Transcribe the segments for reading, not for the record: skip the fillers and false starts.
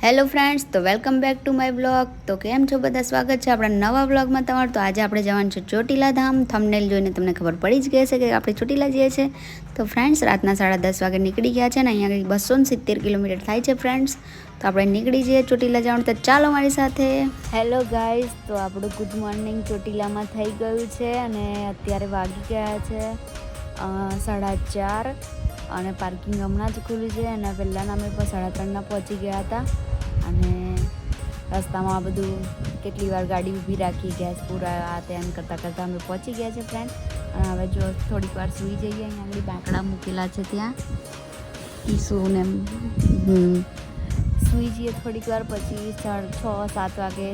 Hello friends, તો welcome back to my blog. તો કેમ છો બધા? સ્વાગત છે આપણા નવા બ્લોગમાં તમારું. તો આજે આપણે જવાનું છે ચોટીલા ધામ. થંબનેલ જોઈને તમને ખબર પડી જ ગઈ છે કે આપણે ચોટીલા જઈએ છીએ. તો ફ્રેન્ડ્સ, રાતના 10:30 વાગે નીકળી ગયા છે ને અહીંયા 270 કિલોમીટર થાય છે ફ્રેન્ડ્સ. તો આપણે નીકળી જઈએ ચોટીલા જવાનું. તો ચાલો મારી સાથે. હેલો ગાઈઝ, તો આપણું ગુડ મોર્નિંગ ચોટીલામાં થઈ ગયું છે અને અત્યારે વાગી ગયા છે 4:30 અને પાર્કિંગ હમણાં જ ખુલ્યું છે અને પહેલાંના અમે પણ 3:30 પહોંચી ગયા હતા. અને રસ્તામાં આ બધું કેટલી વાર ગાડી ઊભી રાખી, ગેસ પૂરા આ તેમ કરતાં અમે પહોંચી ગયા છે ફ્રેન્ડ. અને હવે જો થોડીક વાર સૂઈ જઈએ. અહીંયા આગળ બાંકડા મૂકેલા છે, ત્યાં ઈસુને સૂઈ જઈએ થોડીક વાર, પછી 6-7 વાગે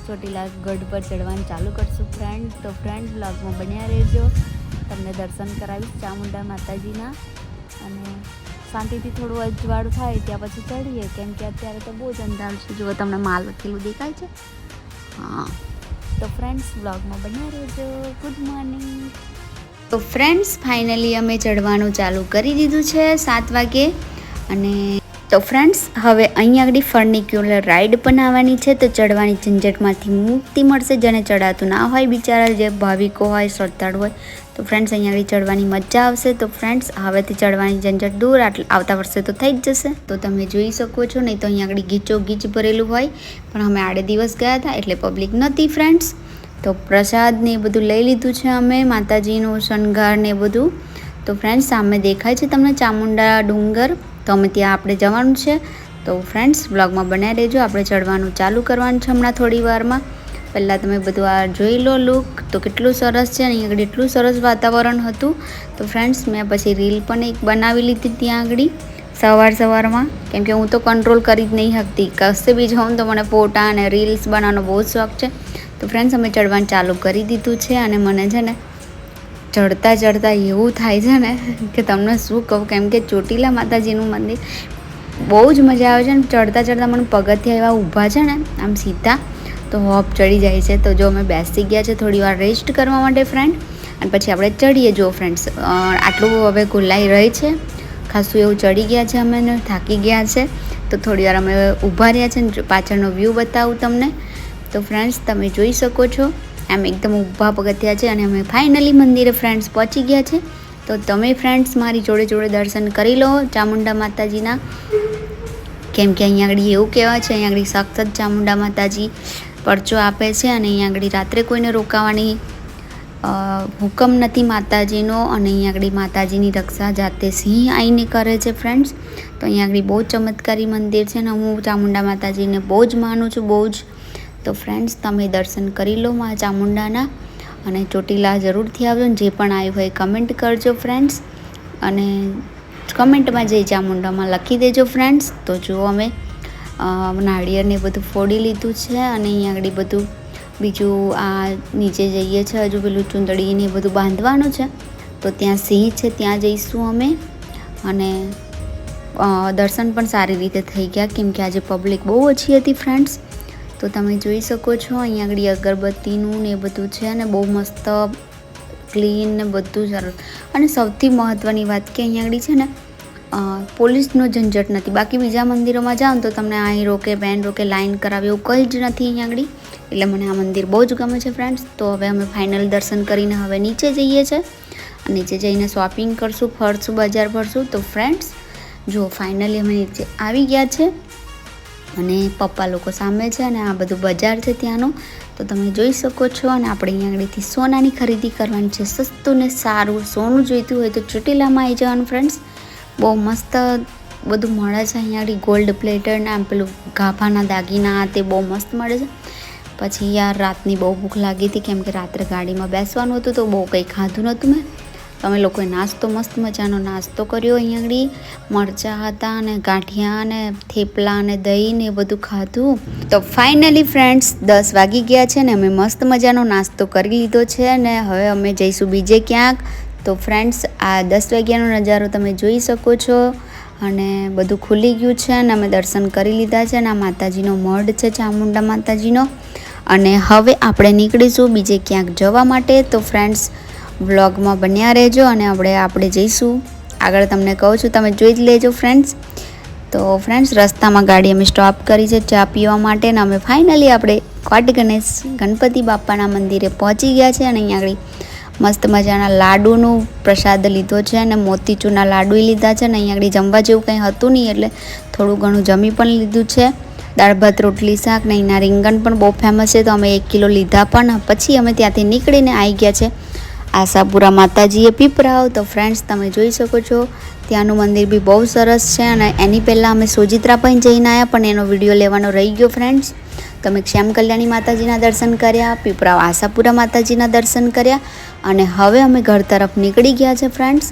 ચોટીલા ગઢ પર ચડવાનું ચાલુ કરશું ફ્રેન્ડ. તો ફ્રેન્ડ, બ્લોગમાં બન્યા રહેજો, તમને દર્શન કરાવીશ ચામુંડા માતાજીના. અને શાંતિથી થોડું અજવાળું થાય ત્યાં પછી ચડીએ, કેમ કે અત્યારે તો બહુ જ અંધારું છે. જુઓ, તમને માલ વખેલું દેખાય છે. હા, તો ફ્રેન્ડ્સ, બ્લોગમાં બન્યા રહેજો. Good morning. તો ફ્રેન્ડ્સ, ફાઇનલી અમે ચડવાનું ચાલુ કરી દીધું છે 7 વાગે. અને તો ફ્રેન્ડ્સ, હવે અહીંયા આગળ ફર્નિક્યુલર રાઈડ પણ આવવાની છે. તો ચડવાની ઝંઝટમાંથી મુક્તિ મળશે. જેને ચડાતું ના હોય, બિચારા જે ભાવિકો હોય, શ્રદ્ધાળુ હોય, તો ફ્રેન્ડ્સ અહીંયા આગળ ચડવાની મજા આવશે. તો ફ્રેન્ડ્સ, હવેથી ચડવાની ઝંઝટ દૂર, આવતા વર્ષે તો થઈ જ જશે. તો તમે જોઈ શકો છો. નહીં તો અહીંયા આગળ ગીચો ગીચ ભરેલું હોય, પણ અમે આડે દિવસ ગયા હતા એટલે પબ્લિક નહોતી ફ્રેન્ડ્સ. તો પ્રસાદ ને એ બધું લઈ લીધું છે અમે, માતાજીનું શણગાર ને એ બધું. તો ફ્રેન્ડ્સ, સામે દેખાય છે તમને ચામુંડા ડુંગર. તો અમે ત્યાં આપણે જવાનું છે. તો ફ્રેન્ડ્સ, બ્લોગમાં બનાવી રહેજો. આપણે ચડવાનું ચાલુ કરવાનું છે હમણાં થોડી વારમાં. પહેલાં તમે બધું આ જોઈ લો લુક. તો કેટલું સરસ છે. અહીં આગળ એટલું સરસ વાતાવરણ હતું. તો ફ્રેન્ડ્સ, મેં પછી રીલ પણ એક બનાવી લીધી ત્યાં આગળ સવારમાં, કેમ કે હું તો કંટ્રોલ કરી જ નહીં શકતી. કશે બી જાઉં તો મને ફોટા અને રીલ્સ બનાવવાનો બહુ જ શોખ છે. તો ફ્રેન્ડ્સ, અમે ચડવાનું ચાલુ કરી દીધું છે. અને મને છે ને ચડતા એવું થાય છે ને કે તમને શું કહું, કેમ કે ચોટીલા માતાજીનું મંદિર બહુ જ મજા આવે છે. ને ચડતા મને પગથિયા એવા ઊભા છે ને આમ સીધા, તો હોપ ચડી જાય છે. તો જો અમે બેસી ગયા છે થોડી વાર રેસ્ટ કરવા માટે ફ્રેન્ડ, અને પછી આપણે ચડીએ. જો ફ્રેન્ડ્સ, આટલું હવે ગોલાઈ રહી છે, ખાસું એવું ચડી ગયા છે અમે, થાકી ગયા છે. તો થોડી વાર અમે ઊભા રહ્યા છે ને પાછળનો વ્યૂ બતાવું તમને. તો ફ્રેન્ડ્સ, તમે જોઈ શકો છો, આમ એકદમ ઊભા પગથિયા છે. અને અમે ફાઇનલી મંદિરે ફ્રેન્ડ્સ પહોંચી ગયા છે. તો તમે ફ્રેન્ડ્સ મારી જોડે દર્શન કરી લો ચામુંડા માતાજીના, કેમ કે અહીંયા આગળ એવું કહેવાય છે, અહીંયા આગળ સાક્ષાત ચામુંડા માતાજી પરચો આપે છે. અને અહીંયા આગળ રાત્રે કોઈને રોકાવાની હુકમ નથી માતાજીનો. અને અહીંયા આગળ માતાજીની રક્ષા જાતે સિંહ આવીને કરે છે ફ્રેન્ડ્સ. તો અહીંયા આગળ બહુ ચમત્કારી મંદિર છે ને હું ચામુંડા માતાજીને બહુ જ માનું છું, બહુ જ. તો ફ્રેન્ડ્સ, તમે દર્શન કરી લો મા ચામુંડાના. અને ચોટીલા જરૂરથી આવજો. ને જે પણ આવ્યું હોય કમેન્ટ કરજો ફ્રેન્ડ્સ. અને કમેન્ટમાં જઈ ચામુંડામાં લખી દેજો ફ્રેન્ડ્સ. તો જુઓ, અમે નાળિયેરને બધું ફોડી લીધું છે. અને અહીંયા આગળ બધું બીજું આ નીચે જઈએ છીએ, હજુ પેલું ચૂંદડીને એ બધું બાંધવાનું છે. તો ત્યાં સિંહ છે, ત્યાં જઈશું અમે. અને દર્શન પણ સારી રીતે થઈ ગયા, કેમ કે આજે પબ્લિક બહુ ઓછી હતી ફ્રેન્ડ્સ. તો તમે જોઈ શકો છો, અહીંયા આગળ અગરબત્તીનું ને એ બધું છે. અને બહુ મસ્ત ક્લીન ને બધું સરસ. અને સૌથી મહત્ત્વની વાત કે અહીંયા આગળ છે ને પોલીસનો ઝંઝટ નથી. બાકી બીજા મંદિરોમાં જાઓ ને તો તમને અહીં રોકે, બેન રોકે, લાઈન કરાવે, એવું કંઈ જ નથી અહીંયા આગળ. એટલે મને આ મંદિર બહુ જ ગમે છે ફ્રેન્ડ્સ. તો હવે અમે ફાઇનલ દર્શન કરીને હવે નીચે જઈએ છીએ. નીચે જઈને શોપિંગ કરશું, ફરશું, બજાર ફરશું. તો ફ્રેન્ડ્સ, જો ફાઇનલી અમે નીચે આવી ગયા છે. અને પપ્પા લોકો સામે છે અને આ બધું બજાર છે ત્યાંનું. તો તમે જોઈ શકો છો. અને આપણે અહીંયા આગળથી સોનાની ખરીદી કરવાની છે. સસ્તું ને સારું સોનું જોઈતું હોય તો ચોટીલામાં આવી જવાનું ફ્રેન્ડ્સ. બહુ મસ્ત બધું મળે છે અહીંયા આગળ. ગોલ્ડ પ્લેટેડ ને આમ પેલું ગાભાના દાગીના તે બહુ મસ્ત મળે છે. પછી યાર, રાતની બહુ ભૂખ લાગી હતી, કેમ કે રાત્રે ગાડીમાં બેસવાનું હતું તો બહુ કંઈ ખાધું નહોતું મેં. તમે લોકોએ નાસ્તો મસ્ત મજાનો નાસ્તો કર્યો. અહીંયા આગળ મરચાં હતા અને ગાંઠિયા અને થેપલા અને દહીં ને એ બધું ખાધું. તો ફાઇનલી ફ્રેન્ડ્સ, 10 વાગી ગયા છે ને અમે મસ્ત મજાનો નાસ્તો કરી લીધો છે. અને હવે અમે જઈશું બીજે ક્યાંક. તો ફ્રેન્ડ્સ, આ 10 વાગ્યાનો નજારો તમે જોઈ શકો છો. અને બધું ખુલી ગયું છે અને અમે દર્શન કરી લીધા છે. અને આ માતાજીનો મઢ છે, ચામુંડા માતાજીનો. અને હવે આપણે નીકળીશું બીજે ક્યાંક જવા માટે. તો ફ્રેન્ડ્સ, વ્લોગમાં બન્યા રહેજો. અને આપણે જઈશું આગળ, તમને કહું છું, તમે જોઈ જ લેજો ફ્રેન્ડ્સ. તો ફ્રેન્ડ્સ રસ્તામાં ગાડી અમે સ્ટોપ કરી છે ચા પીવા માટે, અને અમે ફાઇનલી આપણે કોટ ગણેશ ગણપતિ બાપાના મંદિરે પહોંચી ગયા છે. અને અહીંયા આગળ મસ્ત મજાના લાડુનું પ્રસાદ લીધો છે અને મોતીચૂરના લાડુ લીધા છે. અને અહીંયા આગળ જમવા જેવું કંઈ હતું નહીં એટલે થોડું ઘણું જમી પણ લીધું છે. દાળ ભાત રોટલી શાક ને અહીંના રીંગણ પણ બહુ ફેમસ છે, તો અમે 1 કિલો લીધા. પણ પછી અમે ત્યાંથી નીકળીને આવી ગયા છે આશાપુરા માતાજીએ પીપરાવ. તો ફ્રેન્ડ્સ તમે જોઈ શકો છો ત્યાંનું મંદિર બી બહુ સરસ છે. અને એની પહેલાં અમે સોજિત્રા પણ જઈને આવ્યા, પણ એનો વિડીયો લેવાનો રહી ગયો ફ્રેન્ડ્સ. તમે શ્યામ કલ્યાણી માતાજીના દર્શન કર્યા, પીપરાવ આશાપુરા માતાજીના દર્શન કર્યા, અને હવે અમે ઘર તરફ નીકળી ગયા છે ફ્રેન્ડ્સ.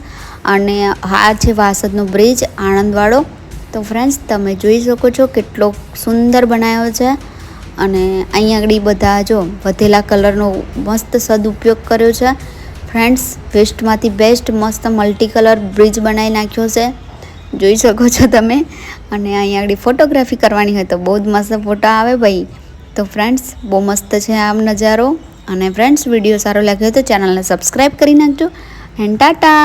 અને આ છે વાસદનો બ્રિજ આણંદવાળો. તો ફ્રેન્ડ્સ તમે જોઈ શકો છો કેટલો સુંદર બનાવ્યો છે. અને અહીંયા આગળ બધા જો વધેલા કલરનો મસ્ત સદુપયોગ કર્યો છે ફ્રેન્ડ્સ. વેસ્ટમાંથી બેસ્ટ મસ્ત મલ્ટી કલર બ્રિજ બનાવી નાખ્યો છે, જોઈ શકો છો તમે. અને અહીંયા આગળ ફોટોગ્રાફી કરવાની હોય તો બહુ જ મસ્ત ફોટા આવે ભાઈ. તો ફ્રેન્ડ્સ બહુ મસ્ત છે આમ નજારો. અને ફ્રેન્ડ્સ વિડીયો સારો લાગ્યો તો ચેનલને સબસ્ક્રાઈબ કરી નાખજો. એન્ડ ટાટા.